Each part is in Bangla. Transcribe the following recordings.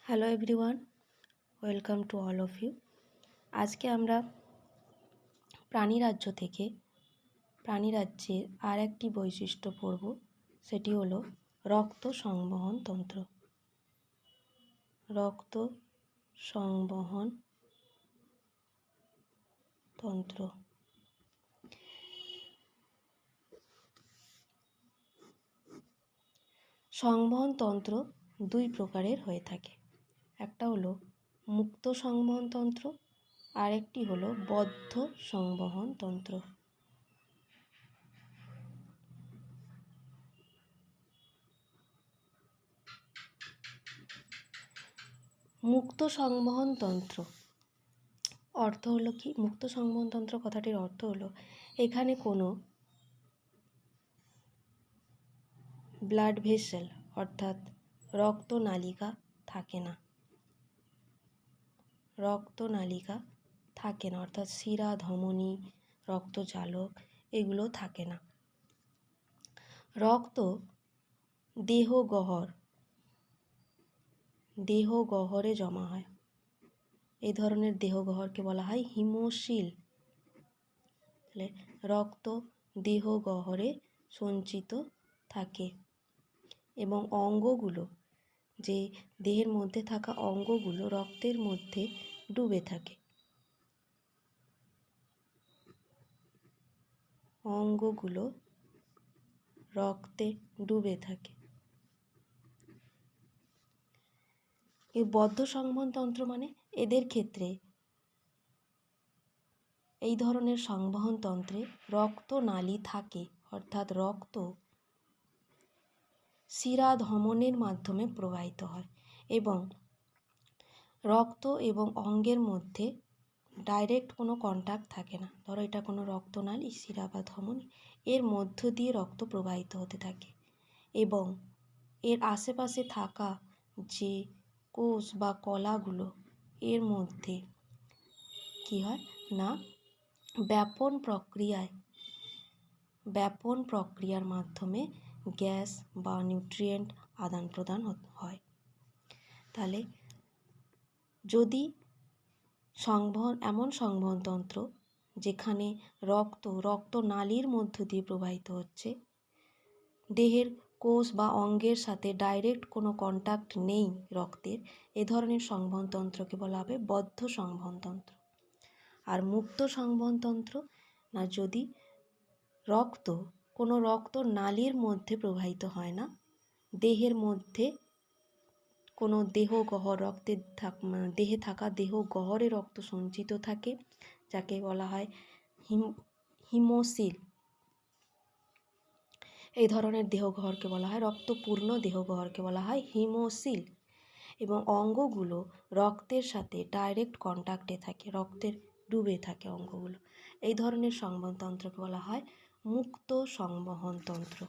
Hello everyone, welcome to all of you. আজকে আমরা প্রাণীরাজ্য থেকে প্রাণীরাজ্যের আর একটি বৈশিষ্ট্য পড়ব, সেটি হলো রক্ত সংবহন তন্ত্র। রক্ত সংবহন তন্ত্র সংবহন তন্ত্র দুই প্রকারের হয়ে থাকে। একটা হলো মুক্ত সংবহন তন্ত্র, আর একটি হলো বদ্ধ সংবহন তন্ত্র। মুক্ত সংবহন তন্ত্র অর্থ হলো কি? মুক্ত সংবহন তন্ত্র কথাটির অর্থ হলো এখানে কোনো ব্লাড ভেসেল অর্থাৎ রক্তনালিকা থাকে না। রক্তনালিকা থাকে না অর্থাৎ শিরা, ধমনী, রক্তজালক এগুলো থাকে না। রক্ত দেহগহ্বরে জমা হয়। এই ধরনের দেহগহ্বরকে বলা হয় হিমোসিল। তাহলে রক্ত দেহগহ্বরে সঞ্চিত থাকে এবং অঙ্গগুলো, যে দেহের মধ্যে থাকা অঙ্গগুলো রক্তের মধ্যে ডুবে থাকে। অঙ্গগুলো রক্তে ডুবে থাকে। এই বদ্ধ সংবহন তন্ত্র মানে এদের ক্ষেত্রে, এই ধরনের সংবহন তন্ত্রে রক্তনালী থাকে অর্থাৎ রক্ত শিরা ধমনের মাধ্যমে প্রবাহিত হয় এবং রক্ত এবং অঙ্গের মধ্যে ডাইরেক্ট কোনো কন্ট্যাক্ট থাকে না। ধরো এটা কোনো রক্তনালী, শিরা বা ধমনী, এর মধ্য দিয়ে রক্ত প্রবাহিত হতে থাকে এবং এর আশেপাশে থাকা যে কোষ বা কলাগুলো, এর মধ্যে কি হয় না, ব্যাপন প্রক্রিয়ার মাধ্যমে গ্যাস বা নিউট্রিয়েন্ট আদান প্রদান হয়। তাহলে যদি এমন সংবহন তন্ত্র যেখানে রক্তনালীর মধ্য দিয়ে প্রবাহিত হচ্ছে, দেহের কোষ বা অঙ্গের সাথে ডাইরেক্ট কোনো কন্ট্যাক্ট নেই রক্তের, এ ধরনের সংবহন তন্ত্রকে বলা হবে বদ্ধ সংবহন তন্ত্র। আর মুক্ত সংবহন তন্ত্র না, যদি কোনো রক্তনালীর মধ্যে প্রবাহিত হয় না, দেহের মধ্যে কোনো দেহে থাকা দেহগহ্বরে রক্ত সঞ্চিত থাকে, যাকে বলা হয় হিমোসিল। এই ধরনের দেহগহ্বরকে বলা হয় রক্তপূর্ণ দেহগহ্বরকে বলা হয় হিমোসিল এবং অঙ্গগুলো রক্তের সাথে ডাইরেক্ট কন্ট্যাক্টে থাকে, রক্তের ডুবে থাকে অঙ্গগুলো। এই ধরনের সংবহন তন্ত্রকে বলা হয় মুক্ত সংবহন তন্ত্র।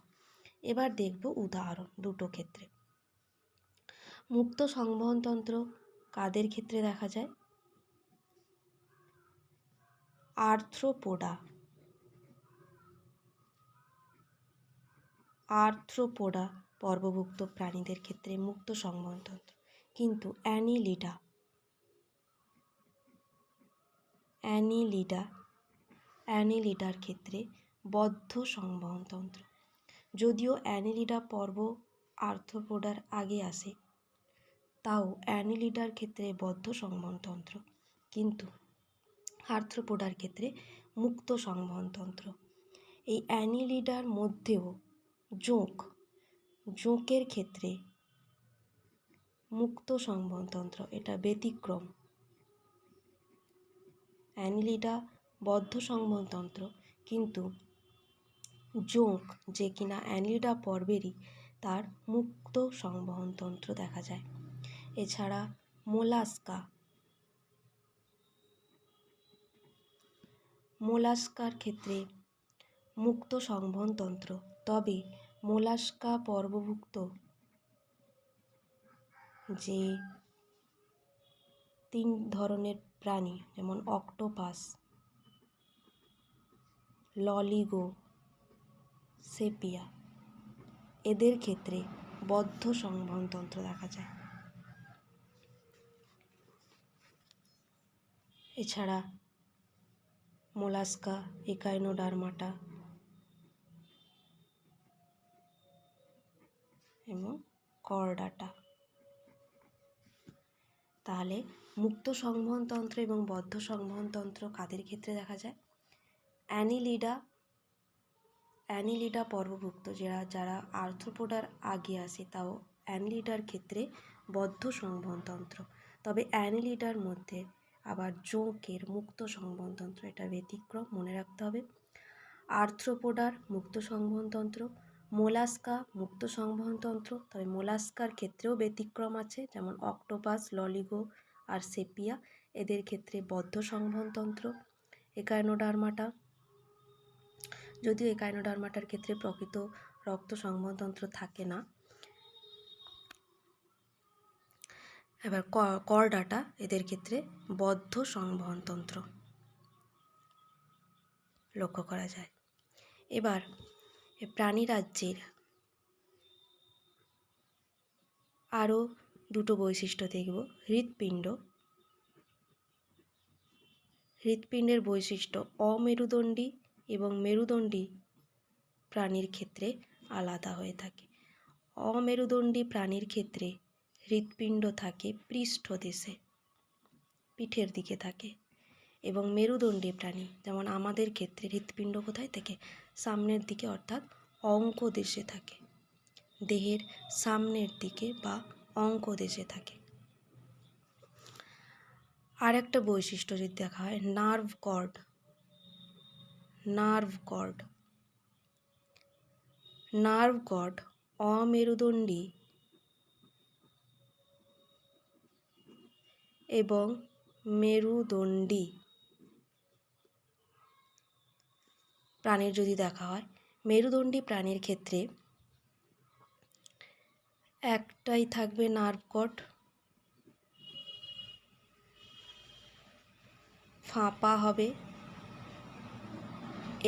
এবার দেখব উদাহরণ দুটো ক্ষেত্রে। মুক্ত সংবহন তন্ত্র কাদের ক্ষেত্রে দেখা যায়? আর্থ্রোপোডা পর্বভুক্ত প্রাণীদের ক্ষেত্রে মুক্ত সংবহন তন্ত্র, কিন্তু অ্যানিলিডার ক্ষেত্রে বদ্ধ সংবহন তন্ত্র। যদিও অ্যানিলিডা পর্ব আর্থ্রোপোডার আগে আসে, তাও অ্যানিলিডার ক্ষেত্রে বদ্ধ সংবহন তন্ত্র, কিন্তু আর্থ্রোপোডার ক্ষেত্রে মুক্ত সংবহন তন্ত্র। এই অ্যানিলিডার মধ্যেও জোঁকের ক্ষেত্রে মুক্ত সংবহন তন্ত্র, এটা ব্যতিক্রম। অ্যানিলিডা বদ্ধ সংবহন তন্ত্র, কিন্তু জোঁক, যে কিনা অ্যানিলিডা পর্বেরই, তার মুক্ত সংবহন তন্ত্র দেখা যায়। এছাড়া মোলাস্কার ক্ষেত্রে মুক্ত সংবহন তন্ত্র, তবে মোলাস্কা পর্বভুক্ত যে 3 ধরনের প্রাণী, যেমন অক্টোপাস, ললিগো, সেপিয়া, এদের ক্ষেত্রে বদ্ধ সংবহন তন্ত্র দেখা যায়। এছাড়া মোলাস্কা, একাইনোডার্মাটা এবং করডাটা। তাহলে মুক্ত সংবহনতন্ত্র এবং বদ্ধ সংবহনতন্ত্র কাদের ক্ষেত্রে দেখা যায়? অ্যানিলিডা পর্বভুক্ত যারা আর্থ্রোপোডার আগে আসে তাও অ্যানিলিডার ক্ষেত্রে বদ্ধ সংবহনতন্ত্র। তবে অ্যানিলিডার মধ্যে আবার জোঁকের মুক্ত সংবহনতন্ত্র, এটা ব্যতিক্রম, মনে রাখতে হবে। আর্থ্রোপোডার মুক্ত সংবহনতন্ত্র, মোলাস্কা মুক্ত সংবহনতন্ত্র, তবে মোলাস্কার ক্ষেত্রেও ব্যতিক্রম আছে, যেমন অক্টোপাস, ললিগো আর সেপিয়া, এদের ক্ষেত্রে বদ্ধ সংবহনতন্ত্র। একাইনোডার্মাটা, যদিও একাইনোডার্মাটার ক্ষেত্রে প্রকৃত রক্ত সংবহনতন্ত্র থাকে না। এবার করডাটা, এদের ক্ষেত্রে বদ্ধ সংবহনতন্ত্র লক্ষ্য করা যায়। এবার প্রাণীরাজ্যের আরও দুটো বৈশিষ্ট্য দেখব। হৃৎপিণ্ডের বৈশিষ্ট্য অমেরুদণ্ডী এবং মেরুদণ্ডী প্রাণীর ক্ষেত্রে আলাদা হয়ে থাকে। অমেরুদণ্ডী প্রাণীর ক্ষেত্রে হৃৎপিণ্ড থাকে পৃষ্ঠদেশে, পিঠের দিকে থাকে, এবং মেরুদণ্ডী প্রাণী যেমন আমাদের ক্ষেত্রে হৃৎপিণ্ড কোথায় থাকে? সামনের দিকে, অর্থাৎ অঙ্কদেশে থাকে, দেহের সামনের দিকে বা অঙ্কদেশে থাকে। আর একটা বৈশিষ্ট্য যদি দেখা হয়, নার্ভ কর্ড অমেরুদণ্ডী এবং মেরুদণ্ডী প্রাণীর যদি দেখা হয়, মেরুদণ্ডী প্রাণীর ক্ষেত্রে একটাই থাকবে নার্ভ কর্ড, ফাঁপা হবে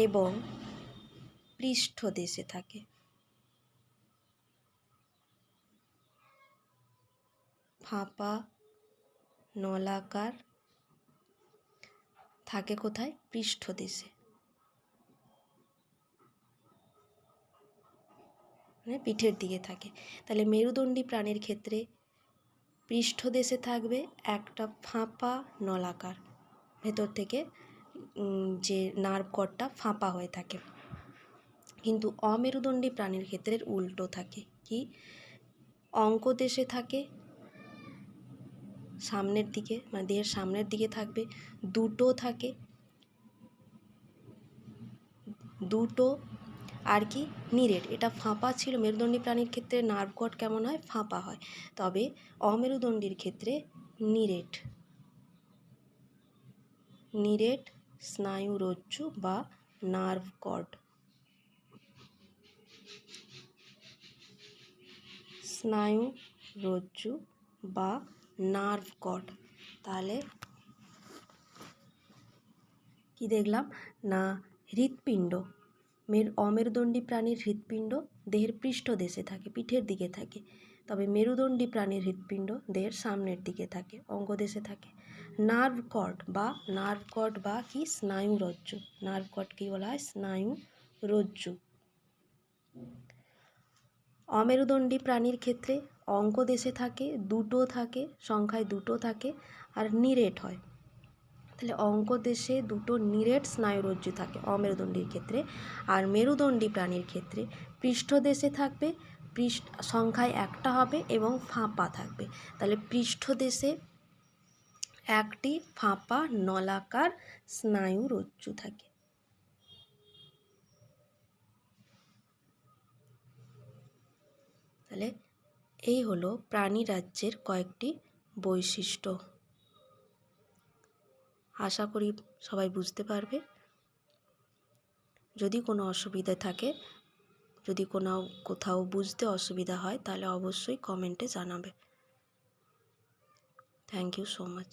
এবং পৃষ্ঠদেশে থাকে। ফাঁপা নলাকার থাকে কোথায়? পৃষ্ঠদেশে, মানে পিঠের দিকে থাকে। তাহলে মেরুদণ্ডী প্রাণীর ক্ষেত্রে পৃষ্ঠদেশে থাকবে একটা ফাঁপা নলাকার, ভেতর থেকে যে নার্ভ কর্ডটা ফাঁপা হয়ে থাকে। কিন্তু অমেরুদণ্ডী প্রাণীর ক্ষেত্রে উল্টো থাকে, কি? অঙ্কদেশে থাকে, সামনের দিকে, মানে দেহের সামনের দিকে থাকবে, দুটো আর কি নিরেট। এটা ফাঁপা ছিল, মেরুদণ্ডী প্রাণীর ক্ষেত্রে নার্ভ কর্ড কেমন হয়? ফাঁপা হয়। তবে অমেরুদণ্ডীর ক্ষেত্রে নিরেট স্নায়ুরজ্জু বা নার্ভ কর্ড। স্নায়ুরজ্জু বা নার্ভ কর্ড। তাহলে কি দেখলাম না, হৃৎপিণ্ড, অমেরুদণ্ডী প্রাণীর হৃৎপিণ্ড দেহের পৃষ্ঠদেশে থাকে, পিঠের দিকে থাকে। তবে মেরুদণ্ডী প্রাণীর হৃৎপিণ্ড দেহের সামনের দিকে থাকে, অঙ্গদেশে থাকে। নার্ভ কর্ড বা কি? স্নায়ুরজ্জু। নার্ভ কর্ড কি বলা হয়? স্নায়ুরজ্জু। অমেরুদণ্ডী প্রাণীর ক্ষেত্রে অঙ্কদেশে থাকে, সংখ্যায় দুটো থাকে আর নিরেট হয়। তাহলে অঙ্কদেশে দুটো নিরেট স্নায়ুরজ্জু থাকে অমেরুদণ্ডীর ক্ষেত্রে, আর মেরুদণ্ডী প্রাণীর ক্ষেত্রে পৃষ্ঠদেশে থাকবে, সংখ্যায় একটা হবে এবং ফাঁপা থাকবে। তাহলে পৃষ্ঠদেশে একটি ফাঁপা নলাকার স্নায়ুরজ্জু থাকে। তাহলে এই হলো প্রাণীরাজ্যের কয়েকটি বৈশিষ্ট্য। আশা করি সবাই বুঝতে পারবে। যদি কোনো অসুবিধা থাকে, যদি কোথাও বুঝতে অসুবিধা হয়, তাহলে অবশ্যই কমেন্টে জানাবে। Thank you so much.